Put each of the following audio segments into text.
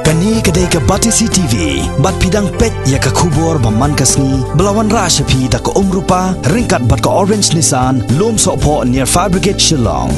Kani kedai ke Batisi TV, bat pidang pet ya ke kubur baman kasni, belawan rasyapi da ke rupa, ringkat bat ke Orange Nissan, lom sokpo near Fire Brigade Shillong.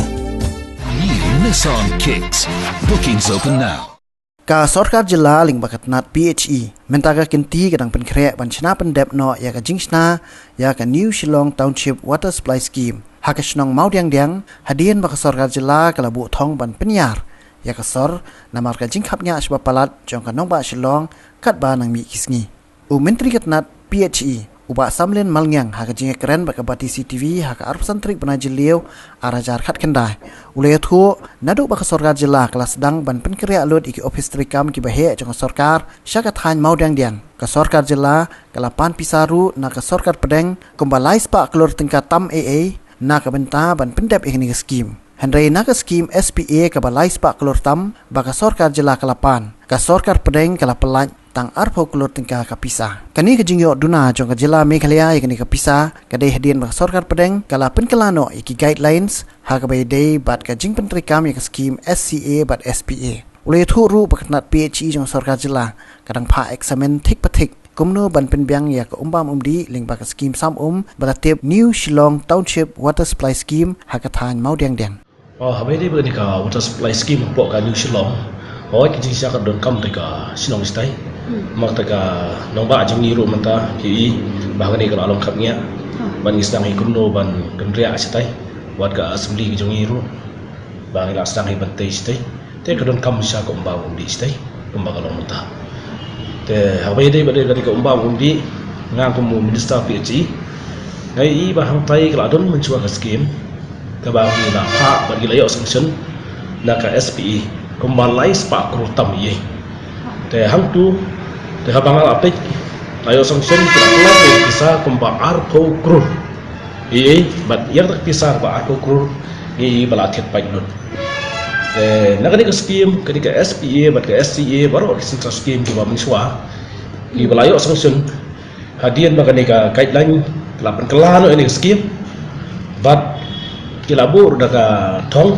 New Nissan Kicks. Bookings open now. Ka Sarkar Jilla ling bakat nat PHE mentaga kinti kadang penkrek banchna pendep no ya ka jingshna ya ka New Shillong Township Water Supply Scheme hakashnong maudiang hadian baka Sarkar Jilla kala bu thong ban penyar ya ka sor namar ka jingkhapnya asbab palat jong ka nong ba Shillong kat ba nang mi kisngi u menteri kat nat PHE uba samlen malngyang haka jinge keren baka Batisi TV haka arpsan trik banajil liu arajar khat kendai ulay thu nadu baka Sarkar Jilla kelas sedang ban penkria alud iki office trikam ki bahe jong Sarkar syakat han mau diang ka Sarkar Jilla kalapan pisaru na ka Sarkar Pedeng kumbalai spa kelur tingkat tam AA na ka benta ban pendep ikni skim Henry na ka skim SPA ka balai spa kelur tam baka Sarkar Jilla kalapan ka Sarkar Pedeng kalapelaj tang arpo kulur tingkah kapisa. Kani kejingyo duna jong kajila Meghalaya ikani kapisa kadai hadian bak Sarkar Pedeng kala penkelano iki guidelines ha ka day bat kajing pentrikam ya skim SCA bat SPA. Ulay thu ru baknat PHE jong Sarkar Jilla kadang pa eksamen thik pathik kumno ban penbiang ya ka umbam umdi ling bak skim sam batatip New Shillong Township Water Supply Scheme ha ka than mau diang. Habis dia berni ka Water Supply Scheme pok ka New Shillong. Kejing siakat don kam teka Shillong stai. Mak teka nombak jeng niru menta ki bahkan ni kalau alam kapnya ban sedang ikumno ban kendria stai buat ka assembly ki jeng niru bang ila sedang ibantai stai te kadon kam sia ko umbang umdi stai umbang kalau menta te habai dei bade ka umbang umdi ngang ko minister PHE ngai ba hang tai kalau adon mencua ka skim ka ba ki la pha ba ki layo sanction na ka SPE kumbalai spa krutam ye te hang tu te habangal apik layo sanction kila bisa kumba arpo krur bat yer tak pisar ba arpo krur balatit paidun nakani ka scheme kadi ka SPA bat ka SCA baru ka central scheme ki ba menswa ki balayo sanction hadian makani ka guideline kelapan kelano ini scheme bat kilabur daga thong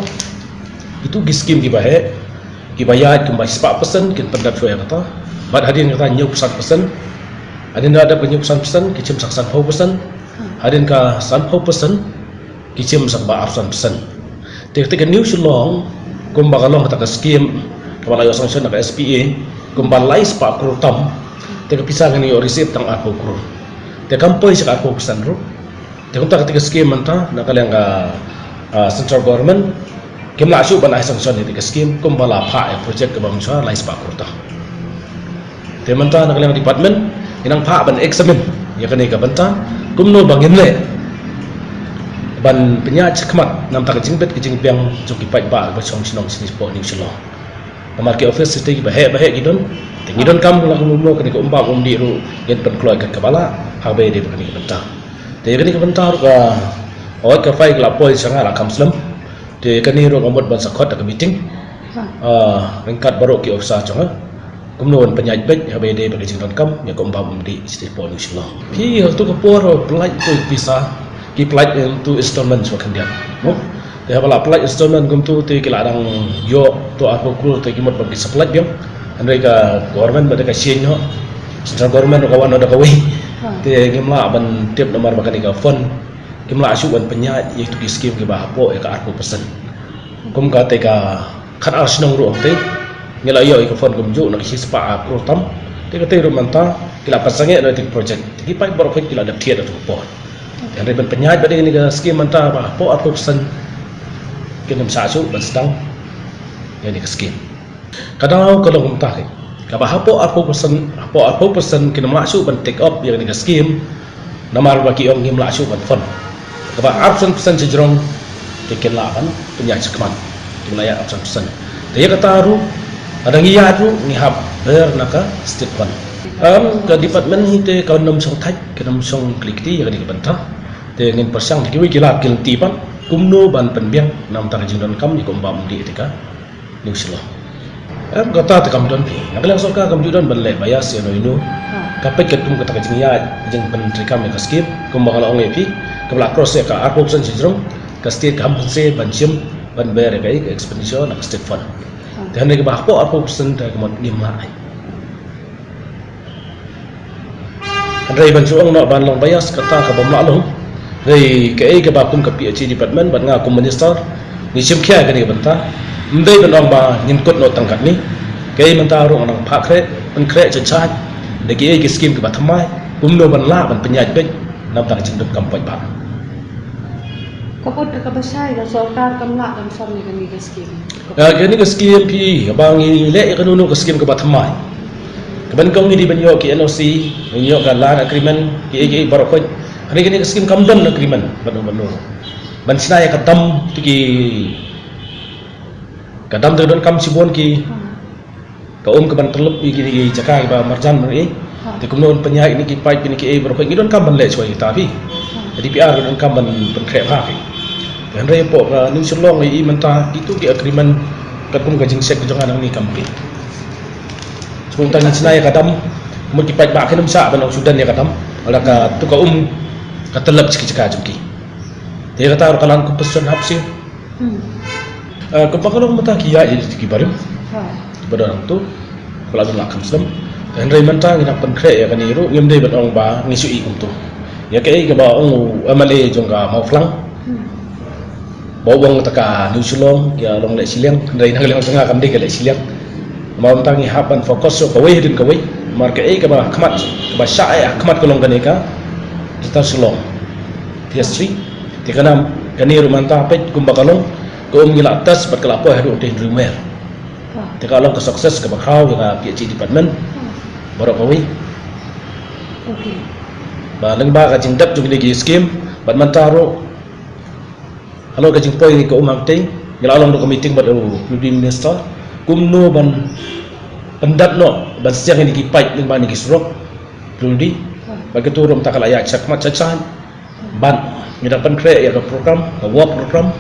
itu ki scheme ki bahe ki bayar kumba 4% kin pendat fo kata bat hadin kata nyuk 1%, hadin ada penyuk 1%, kicim saksan 4%, hadin ka 1%, kicim sakba 1%. Ketika New Shillong, kumba kalong kata ka skim, kepala yo sanction ka SPA, kumba lai spa krutam, teka pisang ni yo receipt tang 4%. Teka kampoy sa 4% ro. Teka unta ketika skim manta nakalang ka central government, kimla asu ban ai sanction ni ka skim, kumba la pha project ka bangsa lai spa krutam. Temanta nak lang department inang pa ban examen ya kani ka banta kumno bangin le ban penya chakmat nam ta kajing bet kajing piang joki pai ba ba song sinong sinis po New Shillong amar ke office site bahe gidon tingidon kam la kumno kani ka umba umdi ru gen pen kloy ka kabala habe de kani ka banta te kani ka banta ru ka oi ka fai la poi sanga la kam slam te kani ru ngamot ban sakot ka meeting ringkat baru ki officer chonga kumnoan penyait bet habe de bagi jington kam ya ko umbam di istipo New Shillong pi tu ko por pelaj tu bisa ki pelaj tu installment so kan dia no de habala pelaj installment gum tu te kila dang yo to aku kru te ki mot bagi supply biam andai ka government bade ka shin no central government ko wan da ka wi te gimla ban tip nomor bakani ka fund gimla asu ban penyait ye tu ki scheme ki ba hapo ya ka 4% kum ka te ka khat arsinong ru te ngela yo iko fon kumju nak hispa protam te kate rumanta kila pasange no tik project ki pai bor ko kila dak tiada tu po dan riben penyait bade ni ga scheme manta ba po 4% kenem sa su ban sedang ya ni scheme kadang kalau kumta ka ba hapo 4% kenem masuk ban take up ya ni ga scheme namar bagi ong ngim la su ban fon ka ba 4% sejrong tiken la ban penyait sekman dimlaya 4% te ya kata ru ada ngiya tu ngihap ber naka state fund ke department hite ka nom song thaj ke nom song klikti ya di banta te ngin persang di wi kila kilti pan kumno ban penbiang nam ta jingdon kam ni kombam di etika New Shillong kata te kam don pi ngala so ka kam judon ban le bayas ya no inu kapet ketum kata jingiya jing pentri kam ya skip kumbang ala ong epi kabla cross ya ka 4% sejrong ka state kam se ban sim ban ber ka expenditure na state fund dan ni bah po apa persen dah kemot ngimai Andai bancuang nak ban long bias kata ka bom long rei ke ai ke ba kum ka PhD department ban nga kum minister ni sim khia ka ni banta ndai ban ong ba nim kot no tangkat ni ke ai manta ro nang phak kre ban kre cha cha de ke ai ke scheme ke ba thamai kum no ban la ban penyaj pe nam tak cinduk kampai ba Kapot ka basay da sorkar kamla kam sam ni kami ka scheme. ke ni ke scheme pi bang ni le ka nu ke scheme ke ba thamai Keban kau ni di banyo ki NOC, banyo ka land agreement ki barokoj. Hari kini skim kamdam agreement banu. Ban sinaya kadam tiki kadam don kam sibon ki ka ke ban terlep ki jaka ba marjan mari. Ti kumnon penyai ni ki pipe ni ki barokoj ni don kam ban le choi tapi. Jadi PR don kam ban krep ha ki. Dan re po ka New Zealand i menta itu ki agreement katum ka jingsek jangan ni kam ki. Untuk yang senaya kadam, mungkin baik baik kita masa benar Sudan ya kadam, ada kat tu kau katelap sikit-sikit jumki. Dia kata orang kalan kupesan hapsi. Kau kalau mata kia jadi sikit baru. Pada orang tu, kalau ada nak kamslam, dan Raymond tang yang penkre ya kan iru, yang dia berong ba ngisui tu. Ya kaya ba orang Malay jongga mau flang. Bawang taka New Zealand ya long lek siliang, dari nang lek tengah kam dia lek siliang. Mau tangi hapan fokus so kawai din kawai marka ai ka ba khmat ba sha ai khmat kolong kane ka kita selong PS3 ti kana kani rumanta pet kumba kalong ko ngila atas bat kala po hadu te dreamer ti kalong ka sukses ka ba khaw ka PhD department baru kawai Okay. ba lang ba ka jingdap jung ni scheme bat mantaro halo ka jing poi ni ko umam te ngila along do meeting bat prime minister kumno ban pendat no ban siang ni ki pipe ning ban ni ki surok prudi bagi tu rom takala ya chakmat chacan ban ni dapat kre ya program work program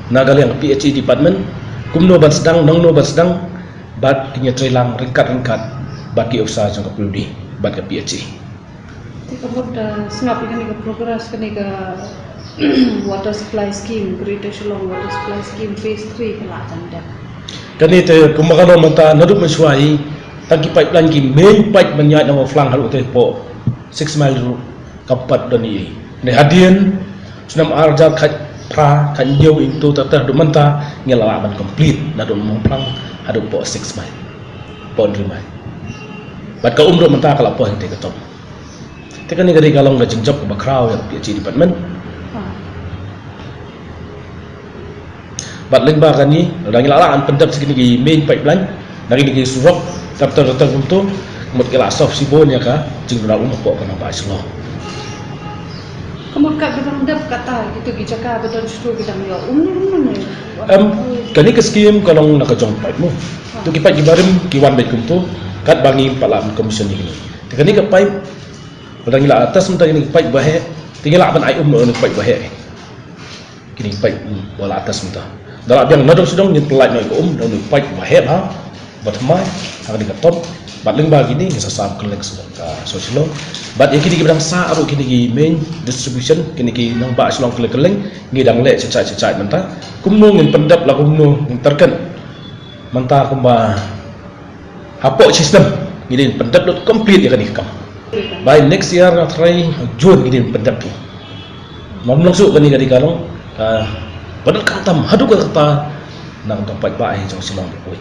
nagal yang PhD department kumno ban sedang nang no ban sedang bat kinya trelang ringkat bagi usaha jang prudi bat ke PhD Ti kapot snap ni ka progress ni ka water supply scheme, Greater Shillong water supply scheme phase 3 kala tanda. Kani te kumakano manta naduk mensuai tangki pipeline ki main pipe menyat nama flang halu te po 6 mile ru kapat doni ni hadian sunam arja khat pra kan jauh itu tatah du manta ngela ban complete naduk mong flang hadu po 6 mile po 3 mile bat ka umro manta kala po te katom te kani gari kalong ga jengjap ba kraw ya PhD department bat lengba kani orang ilalaan pendap segini main pipeline dari ni surok daftar untuk mut kala soft sibon ya ka jing dona umah po kana ba islo Kamot ka bidang dap kata gitu gijaka beton susu bidang yo ni. Kani ke scheme kalong nakajong pipe mo tu ki pipe gibarim ki wan bet kumto kat bangi palam commission ni kani ke pipe orang ila atas mentang ni pipe bahe tinggal aban ai no pipe bahe kini pipe bola atas mentang dalam yang nadong sedang ni pelaj noi ko dan ni pipe bahe ha bat mai akan dikatom bat lengba gini ngasa sam kelek ka sosial bat yang kini bidang sa aru kini main distribution kini nang ba selong kelek ngidang le cecai mentah kumno ngin pendap la kumno ngin terken mentah kumba hapok sistem ngidin pendap dot complete ya kani kam by next year na try June ngidin pendap tu mamlong su kani kadi kalong padahal katam hadu ka kata nang tempat bae jong silong oi